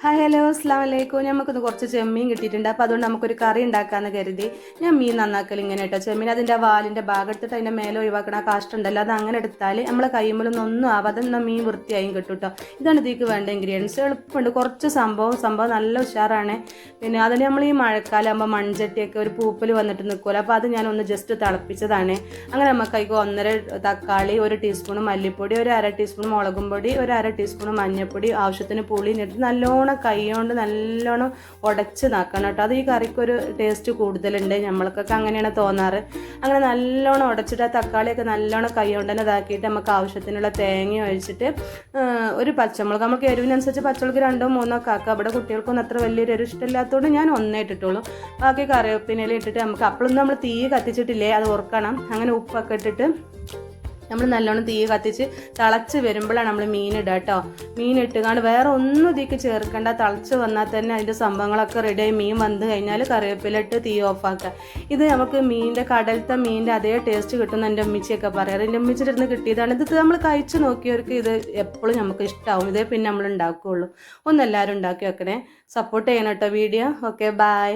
Hi hello അസ്സാം വലൈക്കും. നമുക്കൊന്ന് കുറച്ച് ചെമ്മീൻ കിട്ടിയിട്ടുണ്ട്. അപ്പോൾ അതുകൊണ്ട് നമുക്കൊരു കറി ഉണ്ടാക്കാമെന്ന് കരുതി ഞാൻ മീൻ നന്നാക്കൽ ഇങ്ങനെ കേട്ടോ. ചെമ്മീൻ അതിൻ്റെ വാലിൻ്റെ ഭാഗം എടുത്തിട്ട് അതിൻ്റെ മേലെ ഒഴിവാക്കണ ആ കാഷ്ടമുണ്ടല്ലോ, അത് അങ്ങനെ എടുത്താൽ നമ്മളെ കൈമലൊന്നും ഒന്നും ആവാതെ മീൻ വൃത്തിയായും കിട്ടും കേട്ടോ. ഇതാണ് ഇതിലേക്ക് വേണ്ട ഇൻഗ്രീഡിയൻസ്. എളുപ്പമുണ്ട്, കുറച്ച് സംഭവം നല്ല ഉഷാറാണ്. പിന്നെ അതിന് നമ്മൾ ഈ മഴക്കാലം ആകുമ്പോൾ മൺചട്ടിയൊക്കെ ഒരു പൂപ്പൽ വന്നിട്ട് നിൽക്കുമല്ലോ, അപ്പോൾ അത് ഞാനൊന്ന് ജസ്റ്റ് തിളപ്പിച്ചതാണ്. അങ്ങനെ നമുക്ക് അതിൽ 1.5 തക്കാളി, 1 ടീസ്പൂൺ മല്ലിപ്പൊടി, 1/2 ടീസ്പൂൺ മുളകും പൊടി, 1/2 ടീസ്പൂൺ മഞ്ഞൾപ്പൊടി, ആവശ്യത്തിന് പുളി ഇട്ടിട്ട് നല്ലോണം കൈ കൊണ്ട് നല്ലോണം ഉടച്ച് നാക്കണം കേട്ടോ. അത് ഈ കറിക്കൊരു ടേസ്റ്റ് കൂടുതലുണ്ട്, നമ്മൾക്കൊക്കെ അങ്ങനെയാണ് തോന്നാറ്. അങ്ങനെ നല്ലോണം ഉടച്ചിട്ട് ആ തക്കാളിയൊക്കെ നല്ലോണം കൈ കൊണ്ട് തന്നെ ഇതാക്കിയിട്ട് നമുക്ക് ആവശ്യത്തിനുള്ള തേങ്ങ ഒഴിച്ചിട്ട് ഒരു പച്ചമുളക്, നമുക്ക് എരിവിനനുസരിച്ച് പച്ചമുളക് 2 3 ഒക്കെ ആക്കുക. അവിടെ കുട്ടികൾക്കൊന്നും അത്ര വലിയൊരു എരിവ് ഇഷ്ടമില്ലാത്തതുകൊണ്ട് ഞാൻ 1 ഇട്ടിട്ടുള്ളൂ. ബാക്കി കറിവേപ്പിനയിൽ ഇട്ടിട്ട് നമുക്ക് അപ്പോഴൊന്നും നമ്മൾ തീ കത്തിച്ചിട്ടില്ലേ, അത് ഓർക്കണം. അങ്ങനെ ഉപ്പൊക്കെ ഇട്ടിട്ട് നമ്മൾ നല്ലോണം തീ കത്തിച്ച് തിളച്ച് വരുമ്പോഴാണ് നമ്മൾ മീൻ ഇടുക കേട്ടോ. മീൻ ഇട്ടുകൊണ്ട് വേറെ ഒന്നും ഇതിലേക്ക് ചേർക്കേണ്ട. തിളച്ച് വന്നാൽ തന്നെ അതിൻ്റെ സംഭവങ്ങളൊക്കെ റെഡിയായി മീൻ വന്ന് കഴിഞ്ഞാൽ കറിവേപ്പിലിട്ട് തീ ഓഫാക്കുക. ഇത് നമുക്ക് കടലത്തെ മീനിൻ്റെ അതേ ടേസ്റ്റ് കിട്ടുമെന്ന് എൻ്റെ ഉമ്മച്ചിയൊക്കെ പറയാറ്. എൻ്റെ ഉമ്മച്ചിയുടെ ഇരുന്ന് കിട്ടിയതാണ്. ഇത് നമ്മൾ കഴിച്ച് നോക്കിയവർക്ക് ഇത് എപ്പോഴും നമുക്ക് ഇഷ്ടമാവും. ഇതേ പിന്നെ നമ്മൾ ഉണ്ടാക്കുകയുള്ളൂ. ഒന്നെല്ലാവരും ഉണ്ടാക്കി വെക്കണേ. സപ്പോർട്ട് ചെയ്യണം കേട്ടോ വീഡിയോ. Okay, by.